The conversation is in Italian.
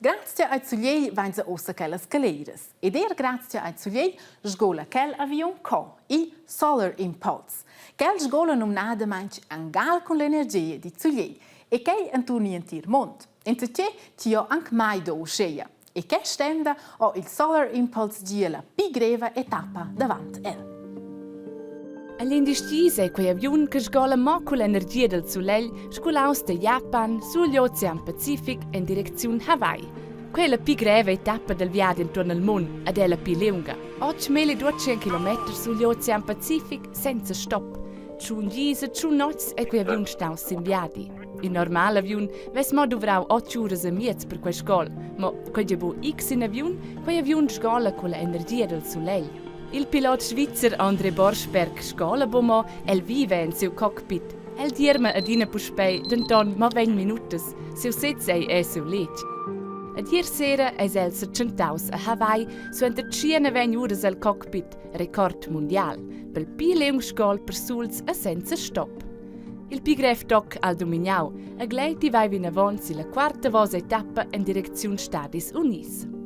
Grazie ai Zuliei vengono ossa quelle scaleras. Ed grazie ai Zuliei sgola quel aviun co, il Solar Impulse. Quel sgola non nada manch angal con l'energia di Zuliei e che antunientir mond. In te ti ho anche mai do uscea. E che stenda o il Solar Impulse dia la più greve etappa davanti el. All'industria è quei aviun che sgola mo con l'energia del soleil scolaus da Japan sull'Ocean Pacific in direzione Hawaii. Quella più greve etappa del viaggio intorno al mondo ed è la più lunga. 8.200 km sull'Ocean Pacific senza stop. Ciun gisa, ciun nots e quei aviun staus in viaggi. Il normale aviun ves mo dovrà 8 ore e mezzo per quel scola, ma quando bu X in aviun, quei aviun sgola con l'energia del soleil. Il pilota svizzer André Borschberg scola bomo el vive in seu cockpit. El dierma adina puspei denton ma 20 minutos, seu setzei e seu lech. Ad ier sera es el sercentaus a Hawaii su enter 20 ures al cockpit, record mondial, pel pi leung scol per suls a senza stop. Il pi gref toc al dominiau, a gleiti vai vin avonsi la quarta vosa etappa in direzione Stadis Unis.